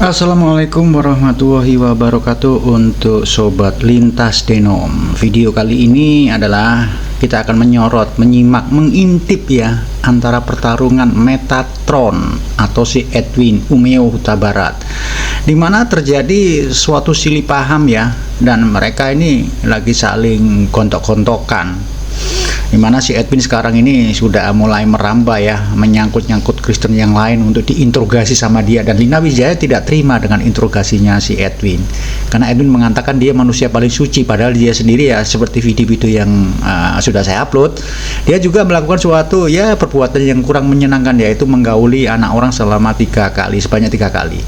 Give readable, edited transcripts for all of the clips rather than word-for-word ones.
Assalamualaikum warahmatullahi wabarakatuh untuk Sobat Lintas Denom. Video kali ini adalah kita akan menyimak, mengintip ya antara pertarungan Metatron atau si Edwin Umeo Huta Barat, dimana terjadi suatu silih paham ya, dan mereka ini lagi saling gontok-gontokan, dimana si Edwin sekarang ini sudah mulai merambah ya, menyangkut-nyangkut Kristen yang lain untuk diinterogasi sama dia. Dan Lina Wijaya tidak terima dengan interogasinya si Edwin, karena Edwin mengatakan dia manusia paling suci, padahal dia sendiri ya, seperti video-video yang sudah saya upload, dia juga melakukan suatu ya perbuatan yang kurang menyenangkan, yaitu menggauli anak orang selama sebanyak 3 kali.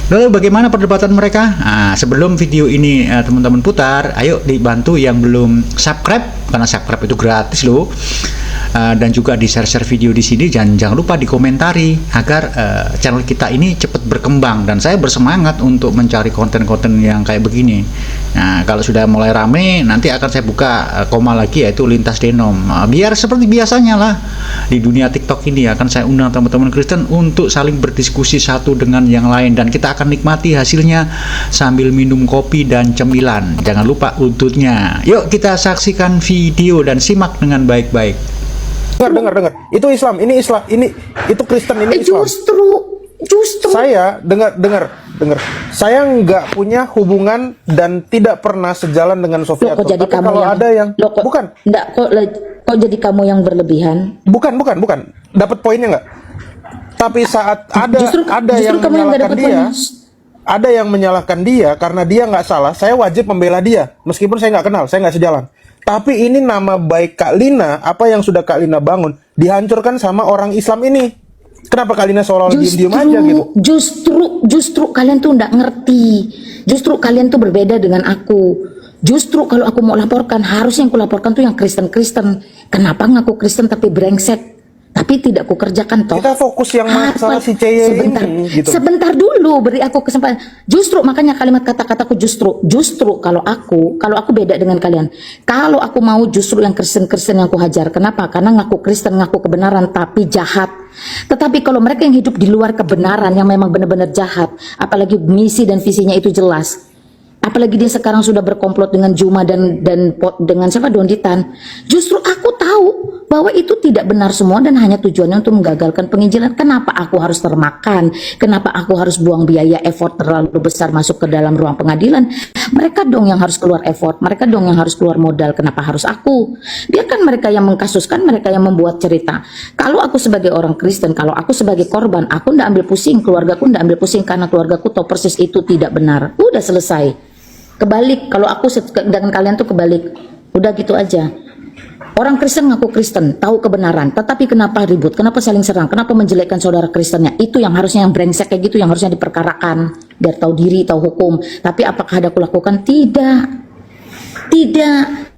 Lalu bagaimana perdebatan mereka? Sebelum video ini teman-teman putar, ayo dibantu yang belum subscribe, karena subscribe itu gratis loh. Dan juga di share video di sini, jangan lupa dikomentari agar channel kita ini cepat berkembang dan saya bersemangat untuk mencari konten-konten yang kayak begini. Nah, kalau sudah mulai rame, nanti akan saya buka koma lagi, yaitu Lintas Denom. Biar seperti biasanya lah di dunia TikTok ini, akan saya undang teman-teman Kristen untuk saling berdiskusi satu dengan yang lain, dan kita akan nikmati hasilnya sambil minum kopi dan cemilan. Jangan lupa untutnya. Yuk kita saksikan video dan simak dengan baik-baik. Dengar. Itu Islam, ini Islam, itu Kristen, ini Islam. Justru Saya dengar. Saya nggak punya hubungan dan tidak pernah sejalan dengan Sofiato. Jadi tapi kamu kalau yang, ada yang bukan. Enggak, kok jadi kamu yang berlebihan? Bukan. Dapat poinnya nggak? Tapi saat ada yang menyalahkan dia, ada yang menyalahkan dia karena dia nggak salah, saya wajib membela dia meskipun saya nggak kenal, saya nggak sejalan. Tapi ini nama baik Kak Lina, apa yang sudah Kak Lina bangun, dihancurkan sama orang Islam ini. Kenapa Kak Lina seolah-olah diem-diem aja gitu? Justru kalian tuh nggak ngerti. Justru kalian tuh berbeda dengan aku. Justru kalau aku mau laporkan, harusnya yang aku laporkan tuh yang Kristen. Kenapa ngaku Kristen tapi brengsek? Tapi tidak ku kerjakan toh. Kita fokus yang masalah si Ceye ini gitu. Sebentar dulu, beri aku kesempatan. Justru makanya kalimat kata-kataku justru kalau aku beda dengan kalian. Kalau aku mau justru yang Kristen yang ku hajar. Kenapa? Karena ngaku Kristen, ngaku kebenaran tapi jahat. Tetapi kalau mereka yang hidup di luar kebenaran, yang memang benar-benar jahat, apalagi misi dan visinya itu jelas. Apalagi dia sekarang sudah berkomplot dengan Juma dan dengan siapa, Donditan. Justru aku tahu bahwa itu tidak benar semua dan hanya tujuannya untuk menggagalkan penginjilan. Kenapa aku harus termakan? Kenapa aku harus buang biaya effort terlalu besar masuk ke dalam ruang pengadilan? Mereka dong yang harus keluar effort, mereka dong yang harus keluar modal. Kenapa harus aku? Biarkan mereka yang mengkasuskan, mereka yang membuat cerita. Kalau aku sebagai orang Kristen, kalau aku sebagai korban, aku ndak ambil pusing, keluargaku ndak ambil pusing karena keluargaku tahu persis itu tidak benar. Udah selesai. Kebalik, kalau aku dengan kalian tuh kebalik. Udah gitu aja. Orang Kristen ngaku Kristen, tahu kebenaran, tetapi kenapa ribut? Kenapa saling serang? Kenapa menjelekkan saudara Kristennya? Itu yang harusnya, yang brengsek kayak gitu, yang harusnya diperkarakan, biar tahu diri, tahu hukum. Tapi apakah ada aku lakukan? Tidak.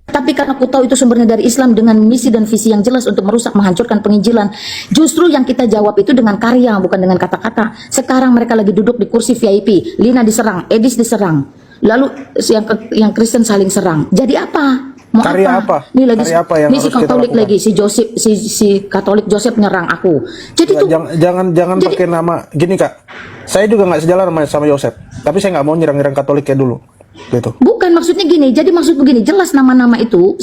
Tapi karena aku tahu itu sumbernya dari Islam dengan misi dan visi yang jelas untuk merusak, menghancurkan penginjilan. Justru yang kita jawab itu dengan karya, bukan dengan kata-kata. Sekarang mereka lagi duduk di kursi VIP. Lina diserang, Edis diserang. Lalu yang Kristen saling serang. Jadi apa? Mau karya apa? Ini lagi ini si Katolik lagi, si Katolik Joseph nyerang aku. Jadi tuh jangan pakai nama gini Kak. Saya juga nggak sejalan sama Joseph. Tapi saya nggak mau nyerang Katolik kayak dulu. Gitu. Bukan, maksudnya gini. Jadi maksud begini, jelas nama-nama itu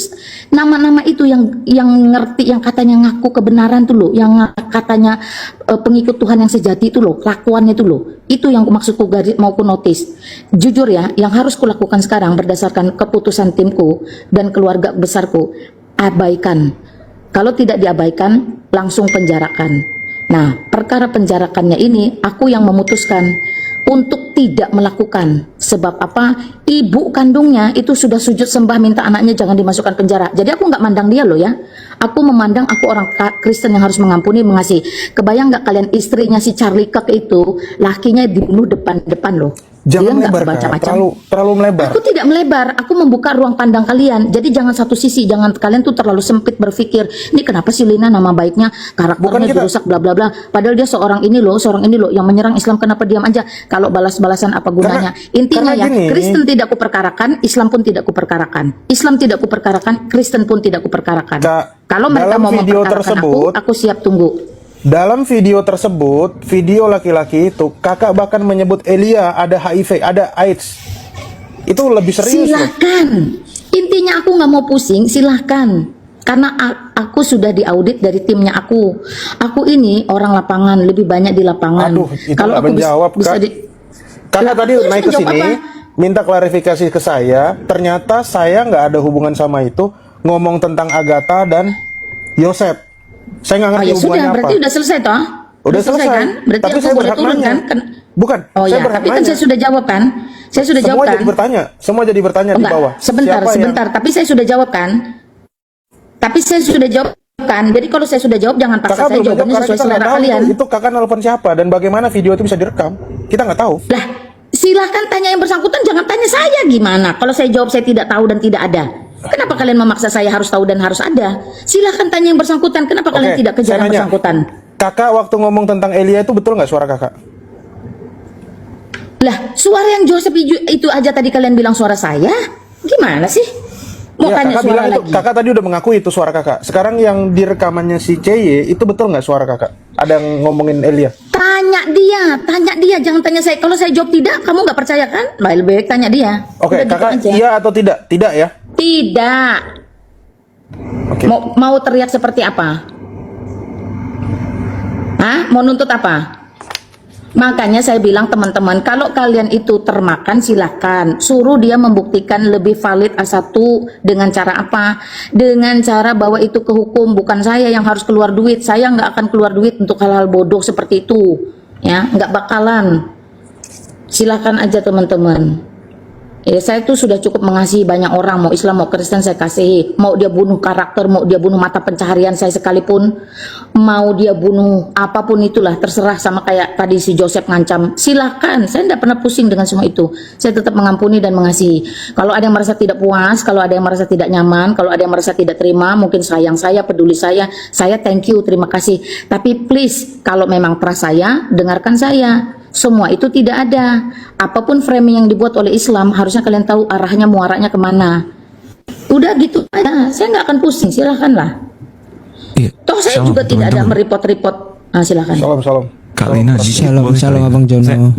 yang ngerti, yang katanya ngaku kebenaran tuh loh, yang katanya pengikut Tuhan yang sejati itu loh, kelakuannya itu loh. Itu yang maksudku mau ku notice. Jujur ya, yang harus kulakukan sekarang berdasarkan keputusan timku dan keluarga besarku, abaikan. Kalau tidak diabaikan, langsung penjarakan. Nah, perkara penjarakannya ini aku yang memutuskan untuk tidak melakukan. Sebab apa? Ibu kandungnya itu sudah sujud sembah minta anaknya jangan dimasukkan penjara. Jadi aku nggak mandang dia loh ya. Aku memandang aku orang Kristen yang harus mengampuni, mengasihi. Kebayang nggak kalian istrinya si Charlie Kirk itu, lakinya dibunuh depan loh. Jangan melebar, terlalu melebar. Aku tidak melebar, aku membuka ruang pandang kalian. Jadi jangan satu sisi, jangan kalian tuh terlalu sempit berpikir, ini kenapa sih Lina nama baiknya, karakternya dirusak bla bla bla. Padahal dia seorang ini loh yang menyerang Islam, kenapa diam aja? Kalau balas-balasan apa gunanya? Intinya ya, gini, Kristen tidak kuperkarakan, Islam pun tidak kuperkarakan. Islam tidak kuperkarakan, Kristen pun tidak kuperkarakan. Kalau mereka mau memperkarakan aku siap tunggu. Dalam video tersebut, video laki-laki itu, kakak bahkan menyebut Elia ada HIV, ada AIDS. Itu lebih serius loh. Silahkan. Intinya aku nggak mau pusing, silahkan. Karena aku sudah diaudit dari timnya aku. Aku ini orang lapangan, lebih banyak di lapangan. Aduh, itu kalau nggak aku menjawab, bisa Kak. Kakak tadi aku naik ke menjawab sini, apa? minta klarifikasi ke saya. Ternyata saya nggak ada hubungan sama itu. Ngomong tentang Agatha dan Yosef. Saya nggak Oh ngerti ya sudah, hubungannya apa. berarti udah selesai toh? Udah selesai. kan? Berarti Tapi aku saya boleh berhak turun nanya. kan? Bukan, Oh saya ya, berhak tapi kan nanya. saya sudah jawab kan? Saya sudah Semua jawab kan? jadi bertanya. Semua jadi bertanya di Enggak, bawah. sebentar, Siapa sebentar. Tapi saya sudah jawab kan? Tapi saya sudah jawab kan? Jadi kalau saya sudah jawab, jangan paksa Kakak saya belum jawabannya menjawab karena sesuai kita nggak selera tahu kalian. itu kakak nelpon siapa dan bagaimana video itu bisa direkam. Kita nggak tahu. Lah, silahkan tanya yang bersangkutan, jangan tanya saya gimana. Kalau saya jawab saya tidak tahu dan tidak ada. Kenapa kalian memaksa saya harus tahu dan harus ada? Silahkan tanya yang bersangkutan. Kenapa kalian tidak kejar saya yang nanya. bersangkutan? Kakak waktu ngomong tentang Elia itu betul nggak suara kakak? Lah, suara yang Joseph itu aja tadi kalian bilang suara saya? Gimana sih? Mau Ya, tanya kakak suara bilang itu, lagi? kakak tadi udah mengakui itu suara kakak. Sekarang yang di rekamannya si CY itu betul nggak suara kakak? Ada yang ngomongin Elia? Tanya dia, jangan tanya saya. Kalau saya jawab tidak, kamu nggak percaya kan? Lebih baik tanya dia. Oke, Udah gitu kakak aja. iya atau tidak? Tidak ya? Tidak. Oke. Mau teriak seperti apa? Hah? Mau nuntut apa? Makanya saya bilang teman-teman, kalau kalian itu termakan silakan suruh dia membuktikan lebih valid A1 dengan cara apa? Dengan cara bawa itu ke hukum, bukan saya yang harus keluar duit. Saya nggak akan keluar duit untuk hal-hal bodoh seperti itu, ya nggak bakalan. Silakan aja teman-teman. Ya, saya tuh sudah cukup mengasihi banyak orang, mau Islam mau Kristen saya kasihi, mau dia bunuh karakter, mau dia bunuh mata pencaharian saya sekalipun, mau dia bunuh apapun itulah, terserah. Sama kayak tadi si Joseph ngancam, silahkan, saya tidak pernah pusing dengan semua itu. Saya tetap mengampuni dan mengasihi. Kalau ada yang merasa tidak puas, kalau ada yang merasa tidak nyaman, kalau ada yang merasa tidak terima, mungkin sayang saya, peduli saya thank you, terima kasih. Tapi please, kalau memang trust saya, dengarkan saya. Semua itu tidak ada. Apapun framing yang dibuat oleh Islam, harusnya kalian tahu arahnya muaranya kemana. Udah gitu aja, saya nggak akan pusing, silahkanlah. Iya. Toh saya Shalom, juga tidak ada teman-teman. merepot-repot. Silahkan. Salam. Kalina di sini Shalom, boleh shalom kali. Abang Jono. Saya-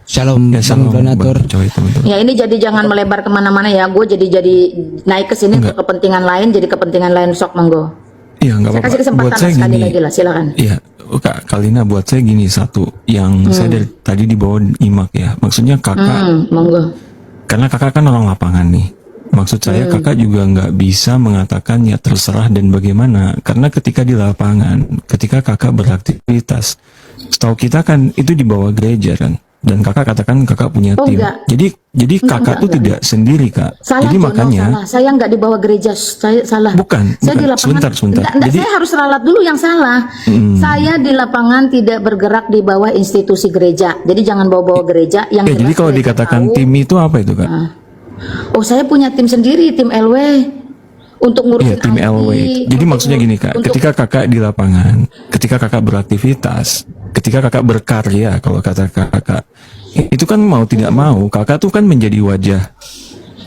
Shalom, Ya, Bang shalom, Donatur. Bang Joy, teman-teman. Ya ini jadi jangan melebar kemana-mana ya. Gue jadi naik ke sini Enggak. ke kepentingan lain, jadi kepentingan lain sok monggo. Iya, nggak Saya apa-apa. kasih kesempatan Buat saya sekali gini. lagi lah, silakan. Iya, Kak Kalina, buat saya gini satu yang saya dari tadi dibawa nyimak ya. Maksudnya kakak, Monggo. karena kakak kan orang lapangan nih. Maksud saya kakak juga nggak bisa mengatakan ya terserah dan bagaimana. Karena ketika di lapangan, ketika kakak beraktivitas, setahu kita kan itu di bawah gereja kan. Dan kakak katakan kakak punya Oh, tim. enggak. Jadi kakak tuh tidak sendiri kak. Salah, Jadi Jono, makanya salah. Saya nggak dibawa gereja, saya salah. Bukan, Saya bukan. di lapangan. Sebentar. Enggak, Jadi- saya harus ralat dulu yang salah. Saya di lapangan tidak bergerak di bawah institusi gereja. Jadi jangan bawa-bawa gereja. Yang ya, jelas jadi kalau gereja dikatakan tahu. tim itu apa itu kak? Oh, saya punya tim sendiri, tim LW untuk ngurusin Iya, tim IT, LW. Jadi untuk maksudnya gini kak, untuk- ketika kakak di lapangan, ketika kakak beraktivitas, ketika kakak berkarya, kalau kata kakak, itu kan mau tidak mau, kakak tuh kan menjadi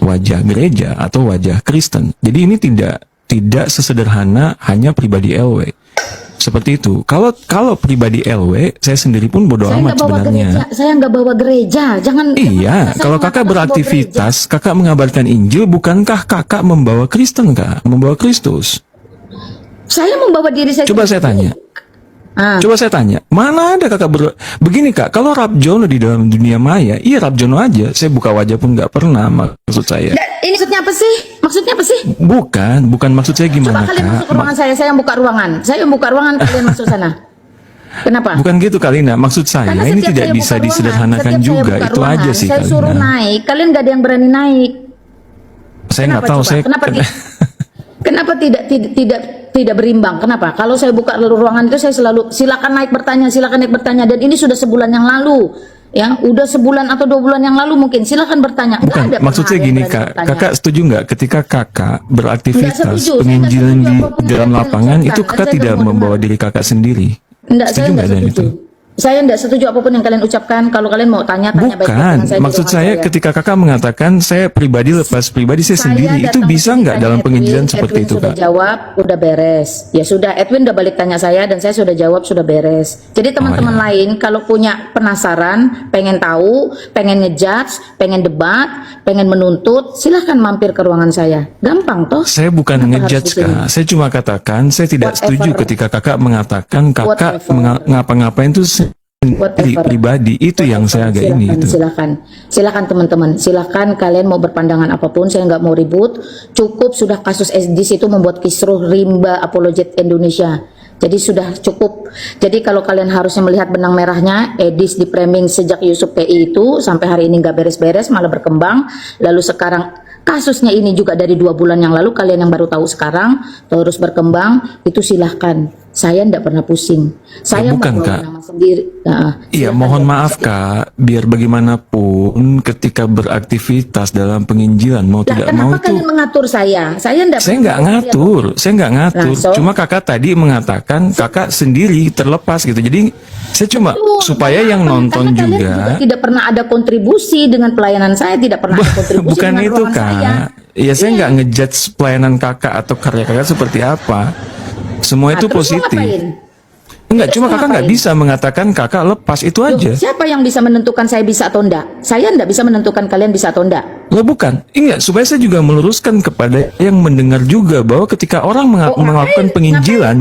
wajah gereja atau wajah Kristen. Jadi ini tidak sesederhana hanya pribadi LW. Seperti itu. Kalau pribadi LW, saya sendiri pun bodoh saya amat nggak bawa sebenarnya. gereja, saya nggak bawa gereja. Jangan. Iya, saya kalau mengatakan kakak saya bawa beraktivitas, kakak mengabarkan Injil, bukankah kakak membawa Kristen kak? Membawa Kristus? gereja. Saya membawa diri saya. Coba saya tanya. Coba saya tanya, mana ada kakak begini kak, kalau Rabjono di dalam dunia maya, iya Rabjono aja, saya buka wajah pun nggak pernah, maksud saya. Ini maksudnya apa sih? Maksudnya apa sih? Bukan maksud saya Coba gimana kalian kak? masuk ke ruangan saya yang buka ruangan. Saya yang buka ruangan, kalian masuk sana. Kenapa? Bukan gitu Kalina, maksud saya Karena ini setiap tidak saya bisa buka ruangan, disederhanakan setiap saya juga, buka itu ruangan, aja sih saya suruh Kalina. naik, kalian nggak ada yang berani naik. Saya nggak tahu, coba? saya Kenapa tidak berimbang? Kenapa? Kalau saya buka ruangan itu saya selalu silakan naik bertanya, dan ini sudah sebulan yang lalu. Ya, udah sebulan atau 2 bulan yang lalu mungkin. Silakan bertanya. Nggak Bukan, ada maksud pernah saya ada yang gini berani kak, bertanya. kakak setuju nggak ketika kakak Nggak beraktivitas setuju, saya penginjilan nggak di setuju apapun dalam yang lapangan kalian itu ucapkan. kakak Saya tidak nggak mau membawa dengar. diri kakak sendiri? Enggak, saya Setuju nggak nggak dengan setuju. itu? Saya tidak setuju apapun yang kalian ucapkan. Kalau kalian mau tanya baik-baik dengan Bukan, maksud di ruangan saya ketika kakak mengatakan saya pribadi lepas pribadi saya sendiri, itu datang ke bisa sini nggak tanya dalam penginjilan Edwin, seperti Edwin itu sudah kak? jawab, udah beres. Ya sudah, Edwin udah balik tanya saya dan saya sudah jawab, sudah beres. Jadi teman-teman ya. lain kalau punya penasaran, pengen tahu, pengen ngejudge, pengen debat, pengen menuntut, silahkan mampir ke ruangan saya. Gampang toh. Saya bukan Kenapa harus ngejudge di sini? kak, saya cuma katakan saya tidak setuju Whatever. ketika kakak mengatakan kakak Whatever. ngapa-ngapain itu sendiri Whatever. pribadi, itu yang saya agak ini itu. Silakan teman-teman, silakan kalian mau berpandangan apapun, saya nggak mau ribut. Cukup sudah kasus SDIS itu membuat kisruh rimba apologet Indonesia. Jadi sudah cukup. Jadi kalau kalian harusnya melihat benang merahnya, Edis di framing sejak Yusuf PI itu sampai hari ini nggak beres-beres, malah berkembang. Lalu sekarang kasusnya ini juga dari 2 bulan yang lalu, kalian yang baru tahu sekarang, terus berkembang, itu silahkan. Saya tidak pernah pusing. Saya bukan, mau Kak. nama sendiri. Iya, Silahkan mohon ya. maaf kak, biar bagaimanapun ketika beraktivitas dalam penginjilan mau Lah, tidak mau kenapa itu kalian mengatur saya? Saya nggak ngatur, saya nggak ngatur. Nah, so- Cuma kakak tadi mengatakan kakak sendiri terlepas gitu. Jadi saya cuma supaya yang nonton Karena kalian juga. tidak pernah ada kontribusi dengan pelayanan saya, tidak pernah ada kontribusi Bukan dengan itu ruangan saya. kak. Ya saya nggak ngejudge pelayanan kakak atau karya kakak seperti apa. Semua Nah, itu terus mau positif. ngapain? Enggak, Terus cuma mau kakak nggak ngapain? bisa mengatakan kakak lepas itu Loh, aja. siapa yang bisa menentukan saya bisa atau enggak? Saya enggak bisa menentukan kalian bisa atau enggak. Lah bukan, enggak, supaya saya juga meluruskan kepada yang mendengar juga bahwa ketika orang melakukan penginjilan,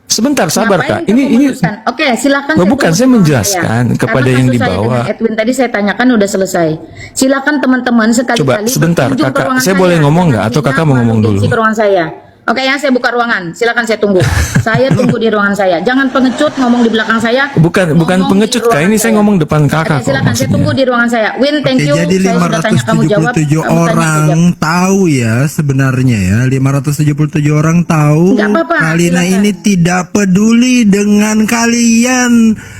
sebentar sabar Ngapain kak, ini kamu meneruskan? Oke, silakan. Loh, bukan, tunggu saya di ruangan menjelaskan saya. kepada Karena yang kasus saya dibawa. dengan Edwin tadi saya tanyakan udah selesai. Silakan teman-teman sekali-kali Coba, sebentar, berkunjung ke kakak. ruangan Saya boleh ngomong Jangan nggak? Atau hina kakak mau ngomong audiensi dulu? ke ruangan saya. Oke ya, saya buka ruangan. Silakan saya tunggu. Saya tunggu di ruangan saya. Jangan pengecut ngomong di belakang saya. Bukan Ngomong pengecut di kak, ruangan ini saya ngomong depan Oke, kakak kok silakan saya maksudnya. tunggu di ruangan saya. Win, thank Oke, you. jadi Saya sudah tanya kamu jawab. 577 Kamu tanya, aku orang jawab. tahu ya sebenarnya ya. 577 orang tahu Nggak apa-apa, Kalina silakan. ini tidak peduli dengan kalian.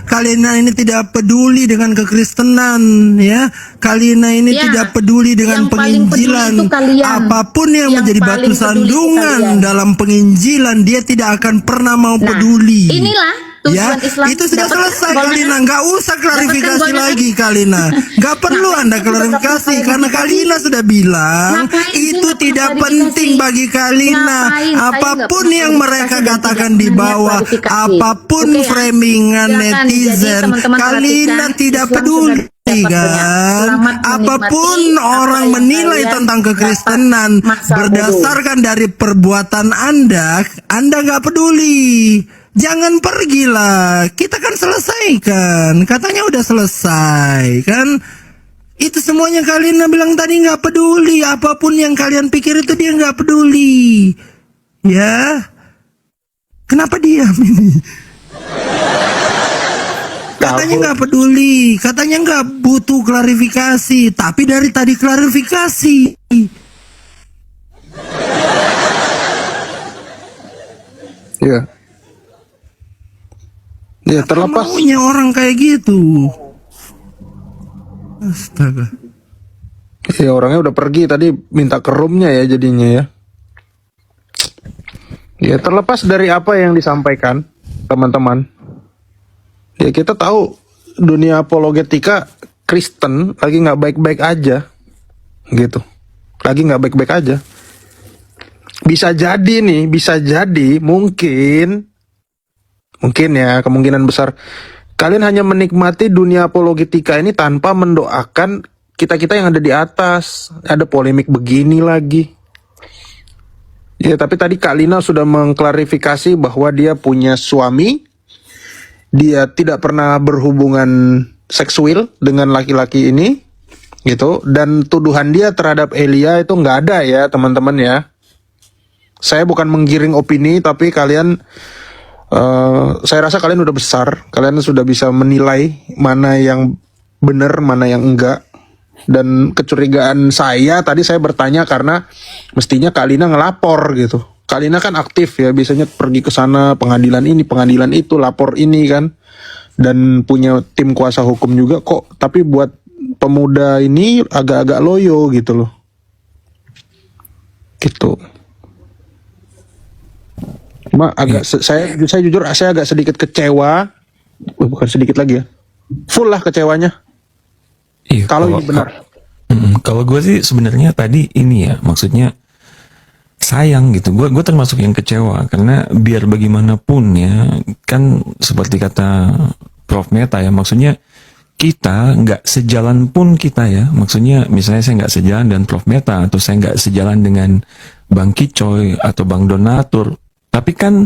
Kalina ini tidak peduli dengan kekristenan ya. Kalina ini Ya, tidak peduli dengan yang paling peduli penginjilan. itu kalian. Apapun yang Yang menjadi paling batu peduli itu sandungan kalian. dalam penginjilan, dia tidak akan pernah mau Nah, peduli. inilah tujuan Ya, Islam. itu sudah Dapat selesai golongan- Kalina, nggak usah klarifikasi golongan- lagi Kalina. Nggak perlu Ngapain Anda sih klarifikasi tetap karena klarifikasi? Kalina sudah bilang Ngapain sih itu nggak perlu tidak klarifikasi? penting bagi Kalina. Ngapain? Saya Apapun nggak yang perlu mereka klarifikasi dan katakan tidak di punya bawah, klarifikasi. apapun Oke ya? framingan Silakan. Jadi netizen, teman-teman Kalina perhatikan, tidak Islam peduli. sudah dapat Kan, Selamat apapun menikmati orang apa yang menilai kalian tentang dapat kekristenan masa berdasarkan dari perbuatan Anda nggak peduli. Jangan pergilah, kita kan selesaikan. Katanya udah selesai, kan? Itu semuanya kalian bilang tadi nggak peduli. Apapun yang kalian pikir itu dia nggak peduli. Ya, kenapa diam ini? Katanya nggak peduli, katanya nggak butuh klarifikasi. Tapi dari tadi klarifikasi. Iya. Ya terlepas. Maunya orang kayak gitu. Astaga. Ya orangnya udah pergi tadi, minta ke roomnya ya jadinya ya. Ya terlepas dari apa yang disampaikan teman-teman. Ya kita tahu dunia apologetika Kristen lagi nggak baik-baik aja, gitu. Lagi nggak baik-baik aja. Bisa jadi nih, bisa jadi mungkin ya kemungkinan besar kalian hanya menikmati dunia apologetika ini tanpa mendoakan kita-kita yang ada di atas. Ada polemik begini lagi. Ya tapi tadi Kak Lina sudah mengklarifikasi bahwa dia punya suami. Dia tidak pernah berhubungan seksual dengan laki-laki ini, gitu. Dan tuduhan dia terhadap Elia itu nggak ada ya teman-teman ya. Saya bukan menggiring opini, tapi kalian, saya rasa kalian udah besar, kalian sudah bisa menilai mana yang benar, mana yang enggak. Dan kecurigaan saya tadi saya bertanya karena mestinya Kak Lina ngelapor gitu. Kak Lina kan aktif ya, biasanya pergi ke sana, pengadilan ini, pengadilan itu, lapor ini kan. Dan punya tim kuasa hukum juga kok. Tapi buat pemuda ini agak-agak loyo gitu loh. Gitu. Cuma agak saya jujur saya agak sedikit kecewa bukan sedikit lagi ya, full lah kecewanya Iya, kalau ini benar. Kalau gue sih sebenarnya tadi ini ya, maksudnya sayang gitu. Gue termasuk yang kecewa karena biar bagaimanapun ya, kan seperti kata Prof Meta ya, maksudnya kita nggak sejalan pun kita ya, maksudnya misalnya saya nggak sejalan dengan Prof Meta atau saya nggak sejalan dengan Bang Kicoy atau Bang Donatur, tapi kan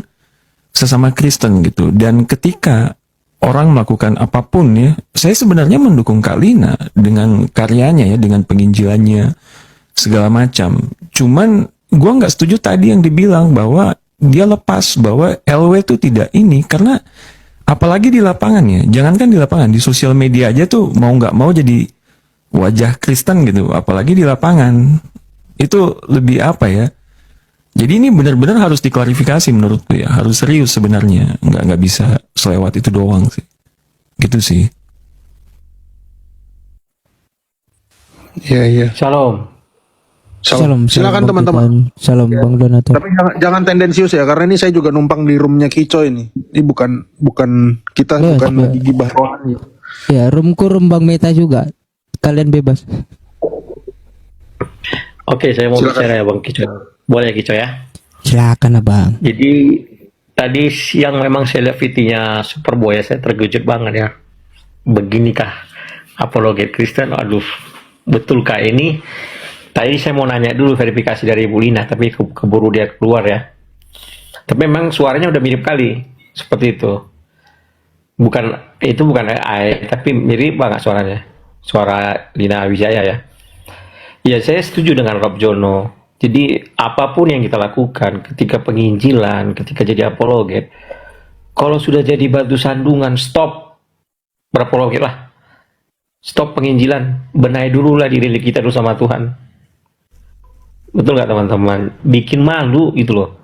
sesama Kristen gitu. Dan ketika orang melakukan apapun ya, saya sebenarnya mendukung Kak Lina dengan karyanya ya, dengan penginjilannya segala macam. Cuman gua nggak setuju tadi yang dibilang bahwa dia lepas, bahwa LW itu tidak ini, karena apalagi di lapangan ya, jangankan di lapangan, di sosial media aja tuh mau nggak mau jadi wajah Kristen gitu, apalagi di lapangan itu lebih apa ya. Jadi ini benar-benar harus diklarifikasi menurutku ya, harus serius sebenarnya, nggak bisa selewat itu doang sih, gitu sih. Iya. Shalom. Silakan Bang teman-teman. Kitan. Salam Ya. Bang Donatur. Tapi jangan tendensius ya, karena ini saya juga numpang di roomnya Kicoy ini. Ini bukan kita Yes, bukan ya. lagi gibah rohani. Ya, roomku room Bang Meta juga. Kalian bebas. Oke, saya mau Silakan. bicara ya Bang Kicoy. Boleh ya Kicoy ya? Silakan Abang. Jadi tadi siang memang saya lihat VT-nya Superboy, saya terkejut banget ya. Beginikah apologet Kristen? Aduh, betulkah ini? Tadi saya mau nanya dulu verifikasi dari Ibu Lina, tapi keburu dia keluar ya. Tapi memang suaranya udah mirip kali, seperti itu. Itu bukan AI, tapi mirip banget suaranya. Suara Lina Wijaya ya. Ya, saya setuju dengan Rob Jono. Jadi apapun yang kita lakukan ketika penginjilan, ketika jadi apologet, kalau sudah jadi batu sandungan, stop berapologet lah. Stop penginjilan, benahi dulu lah diri kita dulu sama Tuhan. Betul nggak teman-teman? Bikin malu gitu loh.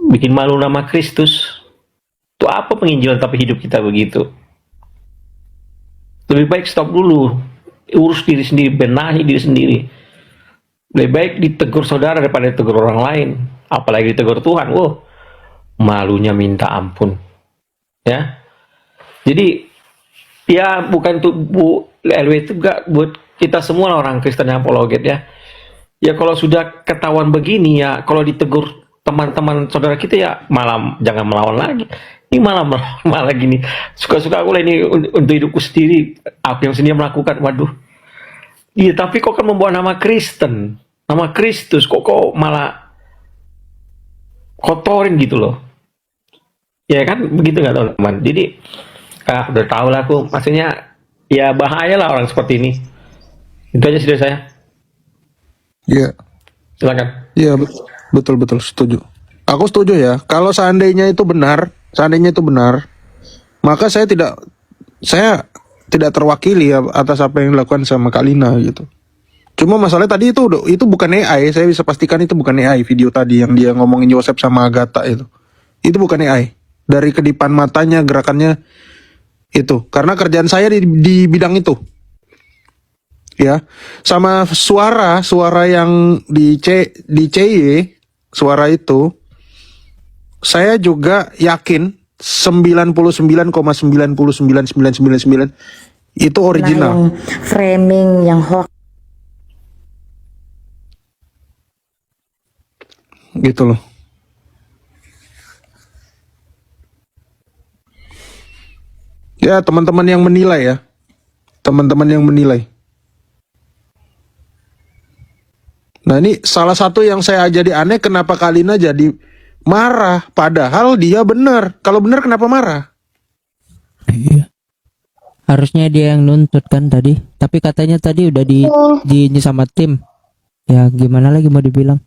Bikin malu nama Kristus. Itu apa penginjilan tapi hidup kita begitu? Lebih baik stop dulu. Urus diri sendiri, benahi diri sendiri. Lebih baik ditegur saudara daripada ditegur orang lain. Apalagi ditegur Tuhan. Wow, malunya minta ampun. Ya. Jadi, ya bukan untuk Bu LW itu gak buat kita semua lah orang Kristen yang apologet ya. Ya kalau sudah ketahuan begini ya, kalau ditegur teman-teman saudara kita ya malah jangan melawan lagi. Ini malah gini. Suka-suka aku lah ini untuk hidupku sendiri. Aku yang sendiri melakukan. Waduh. Iya, tapi kok kan membawa nama Kristen, nama Kristus, kok malah kotorin gitu loh. Ya kan begitu nggak teman-teman. Jadi udah tahu lah aku. Maksudnya ya bahaya lah orang seperti ini. Itu aja sih dari saya. Iya. Silakan. Iya, betul setuju. Aku setuju ya. Kalau seandainya itu benar, maka saya tidak terwakili ya atas apa yang dilakukan sama Kak Lina gitu. Cuma masalahnya tadi itu bukan AI, saya bisa pastikan itu bukan AI video tadi yang dia ngomongin Yosef sama Agatha itu. Itu bukan AI. Dari kedipan matanya, gerakannya itu. Karena kerjaan saya di bidang itu. Ya. Sama suara yang di CY, suara itu saya juga yakin 99,999999 itu original. Nah, yang framing yang hoax Gitu loh. Ya, teman-teman yang menilai ya. Teman-teman yang menilai. Nah, ini salah satu yang saya jadi aneh, kenapa Kak Lina jadi marah padahal dia benar. Kalau benar kenapa marah? Iya. Harusnya dia yang nuntut kan tadi. Tapi katanya tadi udah di sama tim. Ya gimana lagi mau dibilang.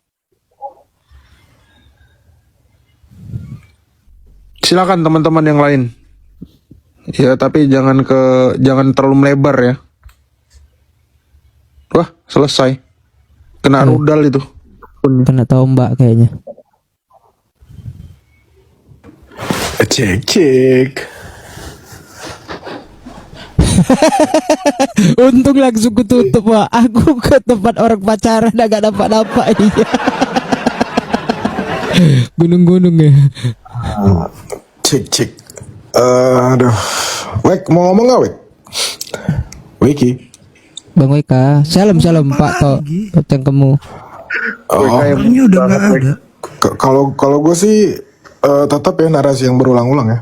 Silakan teman-teman yang lain. Ya, tapi jangan terlalu melebar ya. Wah, selesai. Kena rudal itu. Kena tombak kayaknya. Cek. Untung langsung kututup, wah. Aku ke tempat orang pacaran gak dapat apa iya. Gunung-gunung ya. Cek. Aduh, Wek mau ngomong nggak Wek? Wiki. Bang Weka, salam Pak To, kamu. Orangnya udah nggak ada. Kalau gue sih tetap ya narasi yang berulang-ulang ya.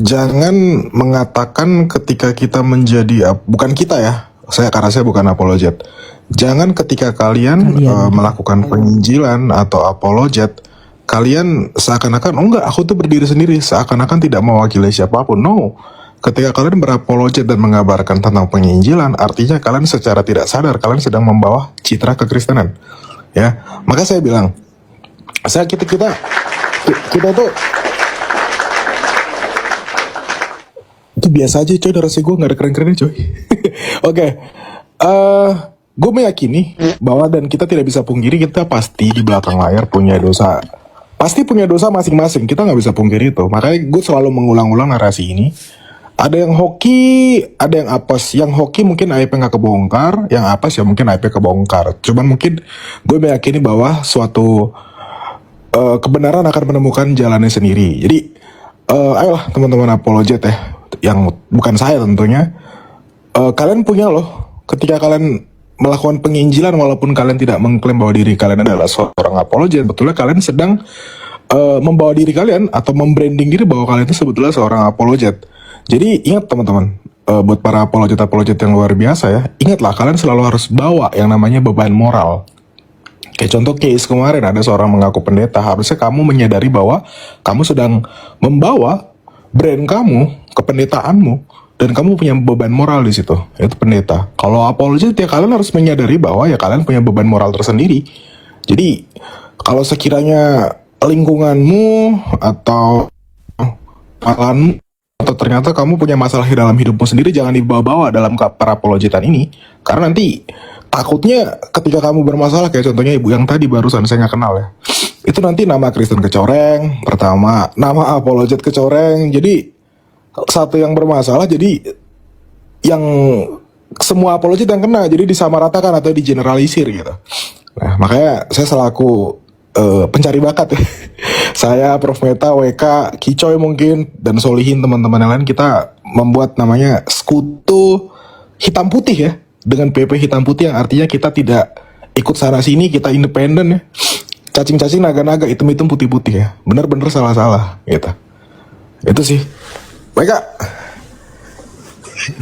Jangan mengatakan ketika kita menjadi bukan kita ya. Karena saya bukan apologet. Jangan ketika kalian melakukan penginjilan atau apologet, kalian seakan-akan enggak, aku tuh berdiri sendiri, seakan-akan tidak mewakili siapapun. No. Ketika kalian berapologet dan mengabarkan tentang penginjilan, artinya kalian secara tidak sadar kalian sedang membawa citra kekristenan. Ya, maka saya bilang, kita tuh itu biasa aja coy, narasi gue nggak ada keren-kerennya coy. Oke, gue meyakini bahwa dan kita tidak bisa pungkiri kita pasti di belakang layar punya dosa. Pasti punya dosa masing-masing, kita nggak bisa pungkiri itu. Makanya gue selalu mengulang-ulang narasi ini. Ada yang hoki, ada yang apes. Yang hoki mungkin aibnya nggak kebongkar, yang apes ya mungkin aibnya kebongkar. Cuman mungkin gue meyakini bahwa suatu kebenaran akan menemukan jalannya sendiri. Jadi ayolah teman-teman apologet ya, yang bukan saya tentunya. Kalian punya loh, ketika kalian melakukan penginjilan walaupun kalian tidak mengklaim bahwa diri kalian adalah seorang apologet, betulnya kalian sedang membawa diri kalian atau membranding diri bahwa kalian itu sebetulnya seorang apologet. Jadi ingat teman-teman, buat para apologet yang luar biasa ya, ingatlah kalian selalu harus bawa yang namanya beban moral. Kayak contoh case kemarin ada seorang mengaku pendeta, harusnya kamu menyadari bahwa kamu sedang membawa brand kamu, kependetaanmu, dan kamu punya beban moral di situ, yaitu pendeta. Kalau apologet ya kalian harus menyadari bahwa ya kalian punya beban moral tersendiri. Jadi kalau sekiranya lingkunganmu atau kalian atau ternyata kamu punya masalah di dalam hidupmu sendiri, jangan dibawa-bawa dalam parapologetan ini, karena nanti takutnya ketika kamu bermasalah, kayak contohnya ibu yang tadi barusan saya nggak kenal ya, itu nanti nama Kristen kecoreng, pertama nama apologet kecoreng, jadi satu yang bermasalah jadi yang semua apologet yang kena, jadi disamaratakan atau digeneralisir gitu. Nah makanya saya selaku pencari bakat ya. Saya, Prof Meta, WK, Kicoy mungkin, dan Solihin teman-teman yang lain, kita membuat namanya Sekutu Hitam Putih ya, dengan PP Hitam Putih yang artinya kita tidak ikut sana sini, kita independen ya. Cacing-cacing, naga-naga, hitam-hitam, putih-putih ya. Bener-bener salah-salah gitu. Itu sih. WK.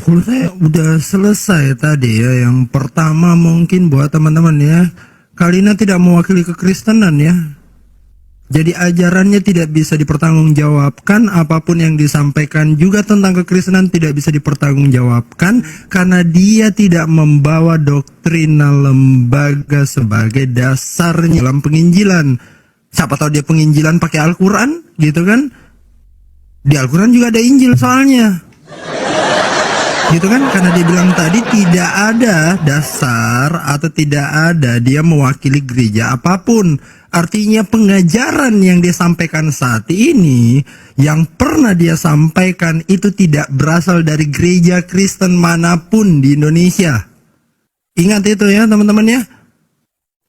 Menurut saya udah selesai tadi ya. Yang pertama mungkin buat teman-teman ya, Kalina tidak mewakili kekristenan ya. Jadi ajarannya tidak bisa dipertanggungjawabkan, apapun yang disampaikan juga tentang kekristenan tidak bisa dipertanggungjawabkan karena dia tidak membawa doktrinal lembaga sebagai dasarnya dalam penginjilan. Siapa tahu dia penginjilan pakai Al-Quran gitu kan? Di Al-Quran juga ada Injil soalnya. Gitu kan, karena dia bilang tadi tidak ada dasar atau tidak ada dia mewakili gereja apapun. Artinya pengajaran yang dia sampaikan saat ini, yang pernah dia sampaikan itu tidak berasal dari gereja Kristen manapun di Indonesia. Ingat itu ya teman-teman ya.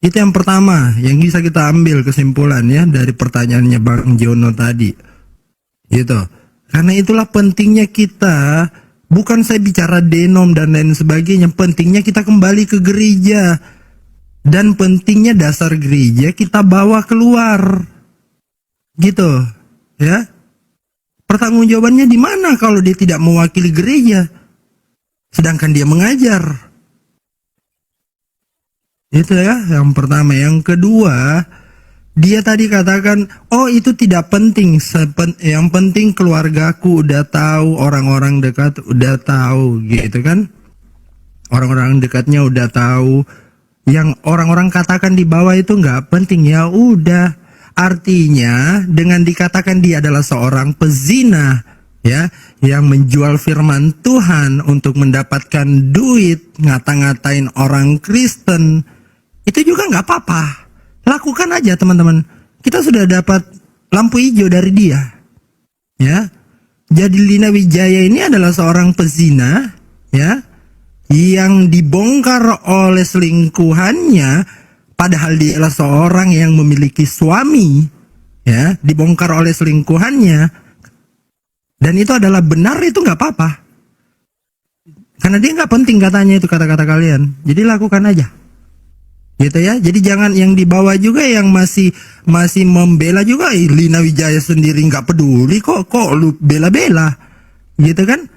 Itu yang pertama yang bisa kita ambil kesimpulan ya dari pertanyaannya Bang Jono tadi. Gitu. Karena itulah pentingnya kita. Bukan saya bicara denom dan lain sebagainya, pentingnya kita kembali ke gereja. Dan pentingnya dasar gereja kita bawa keluar. Gitu, ya. Pertanggungjawabannya di mana kalau dia tidak mewakili gereja? Sedangkan dia mengajar. Itu ya, yang pertama. Yang kedua, dia tadi katakan, oh itu tidak penting, yang penting keluargaku udah tahu, orang-orang dekat udah tahu, gitu kan? Orang-orang dekatnya udah tahu, yang orang-orang katakan di bawah itu nggak penting, ya udah. Artinya dengan dikatakan dia adalah seorang pezina, ya, yang menjual firman Tuhan untuk mendapatkan duit, ngata-ngatain orang Kristen, itu juga nggak apa-apa. Lakukan aja teman-teman. Kita sudah dapat lampu hijau dari dia. Ya. Jadi Lina Wijaya ini adalah seorang pezina, ya, yang dibongkar oleh selingkuhannya, padahal dia adalah seorang yang memiliki suami, ya, dibongkar oleh selingkuhannya. dan itu adalah benar, itu nggak apa-apa. Karena dia nggak penting katanya itu kata-kata kalian. Jadi lakukan aja. Gitu ya. Jadi jangan yang dibawa juga yang masih membela juga. Lina Wijaya sendiri nggak peduli kok lu bela-bela. Gitu kan?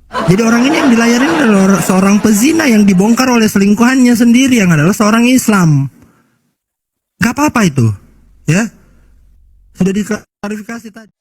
Jadi orang ini yang dilayarin adalah seorang pezina yang dibongkar oleh selingkuhannya sendiri yang adalah seorang Islam. Gak apa-apa itu. Ya. Sudah diklarifikasi tadi.